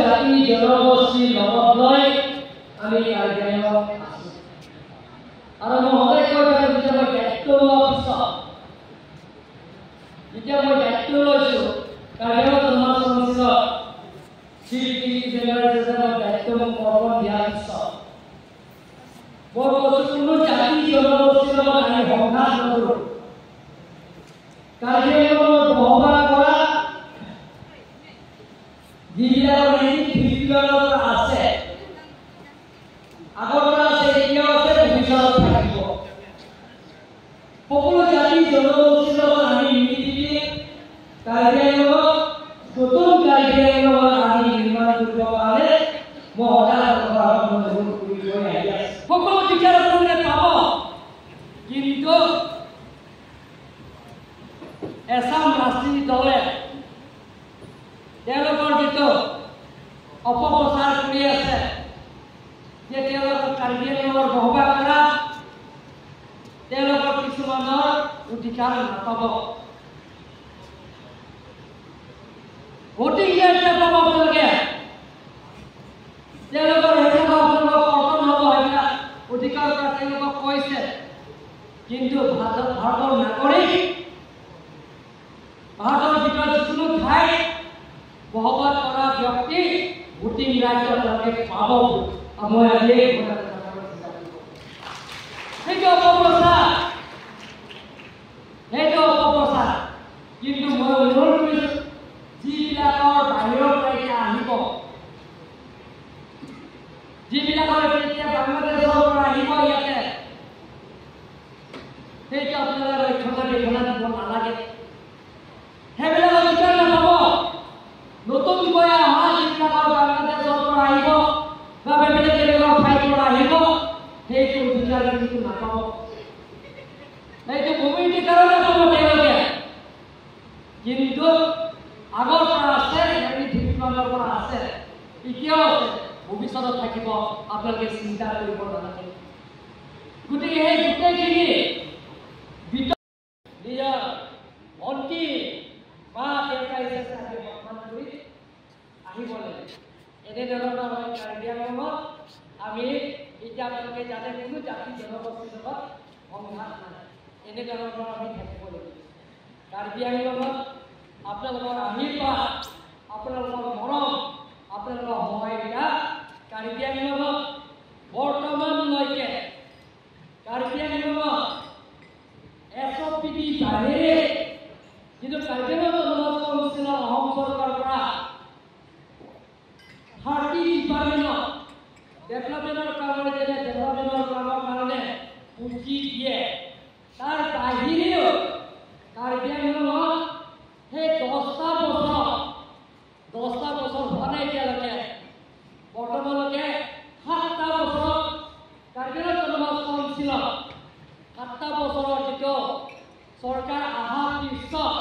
জাতি জনগোষ্ঠীৰ লগত লৈ আমি কাৰ্যালয়ত আছো আৰু মই সদায় কৈ থাকোঁ যে মই দায়িত্ব লোৱাৰ পিছত যেতিয়া মই দায়িত্ব লৈছো কাৰ্যালয়ত জনগণ সংসদত স্বীকৃতি জেনেৰেল দায়িত্ব মোক অৰ্পণ দিয়াৰ পিছত মই কৈছো কোনো জাতি জনগোষ্ঠীৰ লগত আমি সংঘাত নকৰোঁ কাৰ্যালয়ত বহবাস কৰা যিবিলাকৰ ভিতৰত আছে আগৰ পৰা আছে এতিয়াও আছে ভৱিষ্যত থাকিব সকলো জাতি জনগোষ্ঠীৰ লগত আমি মিলি কাৰ্যালয়ত নতুন কাৰ্যালয়ত আমি নিৰ্মাণ কৰিব কাৰণে মই সদায় কৰি আহি আছো সকলো শিক্ষাৰ আপোনালোকে পাব কিন্তু এছাম ৰাজনীতি দলে তেওঁলোকৰ যিটো অপপ্ৰচাৰ কৰি আছে যে তেওঁলোকৰ কাৰ্যালয়ৰ বহবাস কৰা তেওঁলোকৰ কিছুমানৰ অধিকাৰ নাপাব ভোটিং ইয়াতে পাব আপোনালোকে তেওঁলোকৰ সেইবিলাক আপোনালোকৰ কৰ্তন হ'ব সেইবিলাক অধিকাৰ পৰা তেওঁলোকক কৈছে কিন্তু ভাৰতৰ নাগৰিক ভাৰতৰ ভিতৰত যিকোনো ঠাইত বহবাস কৰা ব্যক্তি ভোটিং ৰাইটত তেওঁলোকে পাব মই আজিয়ে সেইটো অপপ্ৰচাৰ কিন্তু মই অনুৰোধ কৰিছোঁ যিবিলাকৰ বাহিৰৰ পৰা এতিয়া আহিব যিবিলাকৰ এতিয়া বাংলাদেশৰ পৰা আহিব ইয়াতে সেইটো আপোনালোকে ৰক্ষণা বেক্ষণা দিব নালাগে সেইবিলাকৰ অধিকাৰ নাপাব নতুনকৈ অহা যিবিলাকৰ বাংলাদেশৰ পৰা আহিব বা বেলেগ ঠাইৰ পৰা আহিব সেইটো অধিকাৰ কিন্তু নাপাব সেইটো ভূমিৰ কাৰণে পাব তেওঁলোকে কিন্তু আগৰ পৰা আছে ভিতৰৰ পৰা আছে এতিয়াও আছে ভৱিষ্যতত থাকিব আপোনালোকে চিন্তা কৰিব নালাগে গতিকে সেই গোটেইখিনি নিজৰ ভণ্টি মা দেউতাই আহিব লাগে এনেধৰণৰ কাৰ্যালয়ত আমি এতিয়া আপোনালোকে যাতে কোনো জাতি জনগোষ্ঠীৰ লগত সংঘাত নাই এনেধৰণৰ আমি থাকিব লাগিব কাৰ্যালয়ত আপোনালোকৰ আশীৰ্বাদ আপোনালোকৰ মৰম আপোনালোকৰ সহায়িকা কাৰ্যালয়ত বৰ্তমানলৈকে কাৰ্যালয়ত SOPD বাহিৰে যিটো কাৰ্যালয়ত অনুষ্ঠিত অসম চৰকাৰৰ পৰা 30 ডিপাৰ্টমেণ্টত ডেভেলপমেণ্টৰ কামৰ কাৰণে পুঁজি দিয়ে তাৰ বাহিৰেও কাৰ্যালয়ত সেই 10টা বছৰ হোৱা নাই এতিয়ালৈকে বৰ্তমানলৈকে 7টা বছৰ কাৰ্যালয়ত জনগণ কাউন্সিলত 7টা বছৰৰ যিটো চৰকাৰ অহাৰ পিছত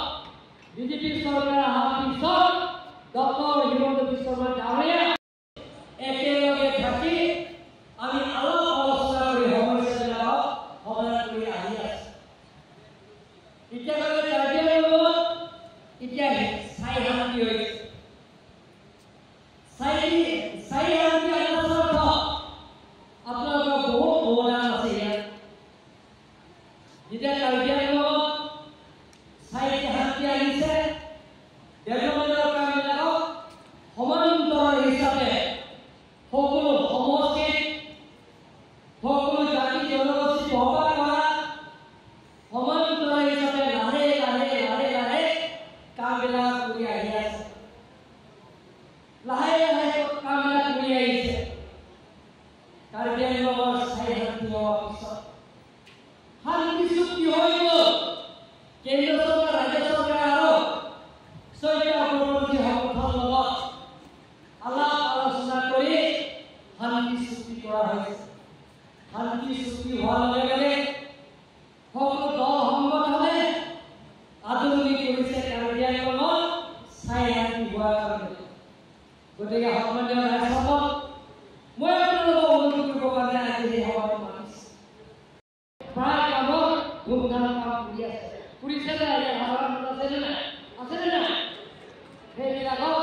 বিজেপি চৰকাৰ অহাৰ পিছত ডক্টৰ হিমন্ত বিশ্ব শৰ্মা ডাঙৰীয়া একেলগে থাকি আমি আলাপ আলোচনা কৰি সমস্যাবিলাকক সমাধান কৰি আহি আছো এতিয়া কাৰ্যালয়ত এতিয়া স্থায়ী শান্তি হৈছে স্থায়ী শান্তি আলোচনা আপোনালোকৰ বহুত অৱদান আছে ইয়াত যেতিয়া কাৰ্যালয়ত স্থায়ী শান্তি আহিছে ডেভেলপমেণ্টৰ কামবিলাকক সমান্তৰাল হিচাপে সকলো সমষ্টিত সকলো জাতি জনগোষ্ঠী বহবাস কৰা সমান্তৰাল হিচাপে লাহে কামবিলাক কৰি আহি আছে লাহে কামবিলাক কৰি আহিছে কাৰ্যালয়ৰ স্থায়ী শান্তি হোৱাৰ পিছত শান্তি চুক্তি হৈ গ'ল কেন্দ্ৰ চৰকাৰ ৰাজ্য চৰকাৰ আৰু ছয়টা উপমন্ত্ৰী সংগঠনৰ লগত আলাপ আলোচনা কৰি শান্তি চুক্তি কৰা হৈছে শান্তি চুক্তি হোৱাৰ লগে লগে সকলো দল সংগঠনে আদৰণি কৰিছে কাৰ্যালয়ত স্থায়ী শান্তি হোৱাৰ কাৰণে গতিকে সন্মানীয় ৰাইজসকল মই আপোনালোকক অনুৰোধ কৰিব কাৰণে আজি এই সভাটো মাতিছোঁ প্ৰায় কামৰ ধুমধাম কাম কৰি আছে কৰিছে নে সাধাৰণ আছে নে নাই সেইবিলাকক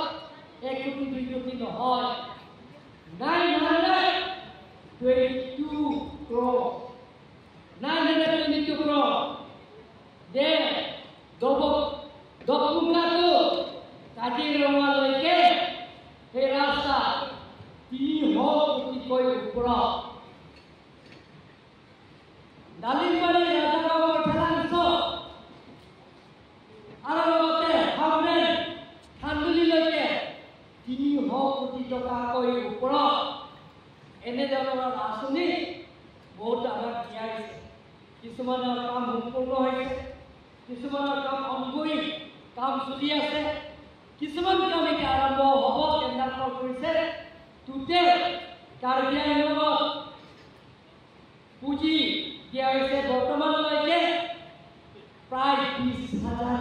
1 কোটি 2 কোটি নহয় 922 crore 922 crore যে দপুকাটো কাজিৰঙালৈকে এই ৰাস্তা 300 কোটিকৈ ওপৰত দালিমবাৰী ৰাজাগাঁৱৰ ঠেলাংচ আৰু লগতে হাওমেন খান্দুলিলৈকে 300 কোটি টকাকৈ ওপৰত এনেধৰণৰ আঁচনি বহুত আমাক দিয়া হৈছে কিছুমানৰ কাম সম্পূৰ্ণ হৈছে কিছুমানৰ কাম অংগী কাম চলি আছে কিছুমান কাম এতিয়া আৰম্ভ হ'ব টেণ্ডাৰ কৰিছে টোটেল কাৰ্বি আংলঙত পুঁজি দিয়া হৈছে বৰ্তমানলৈকে প্ৰায় 20,000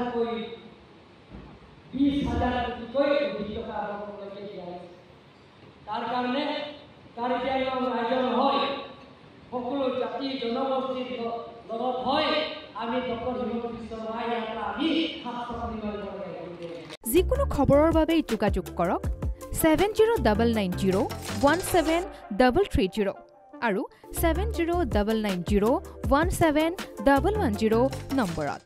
কোটিকৈ অধিক টকা আপোনালোকে দিয়া হৈছে তাৰ কাৰণে কাৰ্বি আংলং ৰাইজৰ হয় সকলো জাতি জনগোষ্ঠীৰ লগত হয় আমি ডক্টৰ হিমন্ত বিশ্ব শৰ্মাই আমি হাত চলাবলৈ যিকোনো খবৰৰ বাবে যোগাযোগ কৰক 7099017330 আৰু 7099017110 নম্বৰত